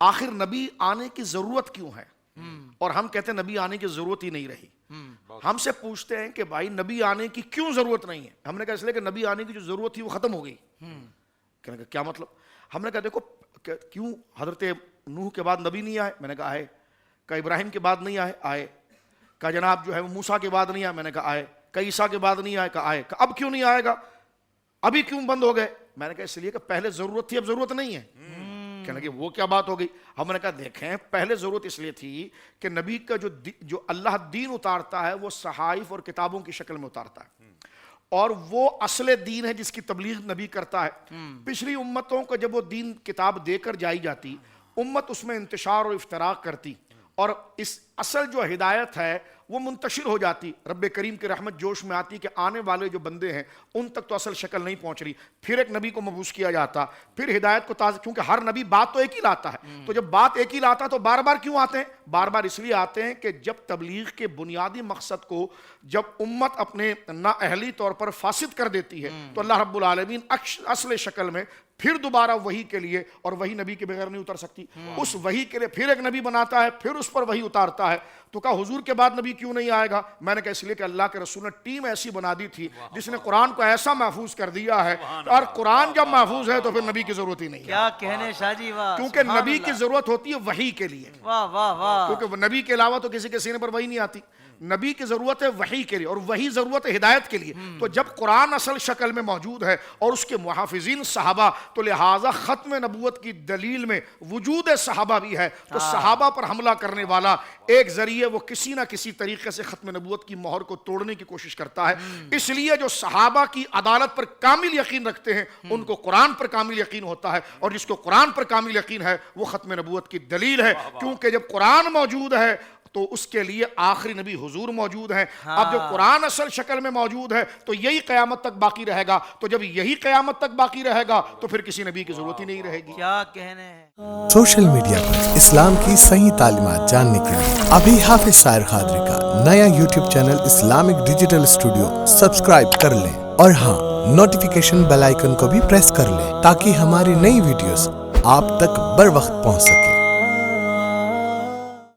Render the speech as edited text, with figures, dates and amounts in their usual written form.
آخر نبی آنے کی ضرورت کیوں ہے؟ اور ہم کہتے ہیں نبی آنے کی ضرورت ہی نہیں رہی. ہم سے پوچھتے ہیں کہ بھائی نبی آنے کی کیوں ضرورت نہیں ہے؟ ہم نے کہا اس لیے کہ نبی آنے کی جو ضرورت تھی وہ ختم ہو گئی. کہنے کا کیا مطلب؟ ہم نے کہا دیکھو کیوں حضرت نوح کے بعد نبی نہیں آئے؟ میں نے کہا آئے. کہا ابراہیم کے بعد نہیں آئے؟ آئے. کہا جناب جو ہے وہ موسیٰ کے بعد نہیں آئے؟ میں نے کہا آئے. کہا عیسیٰ کے بعد نہیں آئے؟ کہا آئے. کہا اب کیوں نہیں آئے گا؟ ابھی کیوں بند ہو گئے؟ میں نے کہا اس لیے کہ پہلے ضرورت تھی اب ضرورت نہیں ہے. کہنے کہ وہ کیا بات ہو گئی؟ ہم نے کہا دیکھیں پہلے ضرورت اس لیے تھی کہ نبی کا جو اللہ دین اتارتا ہے وہ صحائف اور کتابوں کی شکل میں اتارتا ہے، اور وہ اصل دین ہے جس کی تبلیغ نبی کرتا ہے. پچھلی امتوں کو جب وہ دین کتاب دے کر جائی جاتی، امت اس میں انتشار اور افتراق کرتی، اور اس اصل جو ہدایت ہے وہ منتشر ہو جاتی. رب کریم کی رحمت جوش میں آتی کہ آنے والے جو بندے ہیں ان تک تو اصل شکل نہیں پہنچ رہی. پھر ایک نبی کو مبعوث کیا جاتا، پھر ہدایت کو تازہ، کیونکہ ہر نبی بات تو ایک ہی لاتا ہے. تو جب بات ایک ہی لاتا تو بار بار کیوں آتے ہیں؟ بار بار اس لیے آتے ہیں کہ جب تبلیغ کے بنیادی مقصد کو جب امت اپنے نااہلی طور پر فاسد کر دیتی ہے تو اللہ رب العالمین اصل شکل میں پھر دوبارہ وحی کے لیے، اور وحی نبی کے بغیر نہیں اتر سکتی، اس وحی کے لیے پھر ایک نبی بناتا ہے، پھر اس پر وحی اتارتا ہے. تو کہا حضور کے بعد نبی کیوں نہیں آئے گا؟ میں نے کہا اس لیے کہ اللہ کے رسول نے ٹیم ایسی بنا دی تھی جس نے قرآن کو ایسا محفوظ کر دیا ہے، اور قرآن جب محفوظ ہے تو پھر نبی کی ضرورت ہی نہیں ہے. کیا کہنے شاہ جی، واہ. کیونکہ نبی کی ضرورت ہوتی ہے وحی کے لیے، واہ واہ واہ. کیونکہ نبی کے علاوہ تو کسی کے سینے پر وحی نہیں آتی. نبی کی ضرورت ہے وحی کے لیے، اور وہی ضرورت ہے ہدایت کے لیے. تو جب قرآن اصل شکل میں موجود ہے اور اس کے محافظین صحابہ، تو لہٰذا ختم نبوت کی دلیل میں وجود صحابہ بھی ہے. تو صحابہ پر حملہ کرنے والا ایک ذریعے وہ کسی نہ کسی طریقے سے ختم نبوت کی مہر کو توڑنے کی کوشش کرتا ہے. اس لیے جو صحابہ کی عدالت پر کامل یقین رکھتے ہیں ان کو قرآن پر کامل یقین ہوتا ہے، اور جس کو قرآن پر کامل یقین ہے وہ ختم نبوت کی دلیل ہے. کیونکہ جب قرآن موجود ہے تو اس کے لیے آخری نبی حضور موجود ہیں. اب جو قرآن اصل شکل میں موجود ہے تو یہی قیامت تک باقی رہے گا. تو جب یہی قیامت تک باقی رہے گا تو پھر کسی نبی کی ضرورت ہی نہیں رہے گی. کیا کہنے ہیں. سوشل میڈیا پر اسلام کی صحیح تعلیمات جاننے کے لیے ابھی حافظ سائر قادری کا نیا YouTube channel Islamic digital studio subscribe کر لیں، اور ہاں نوٹیفیکیشن بیل آئیکن کو بھی پریس کر لیں تاکہ ہماری نئی ویڈیوز آپ تک بر وقت پہنچ سکے.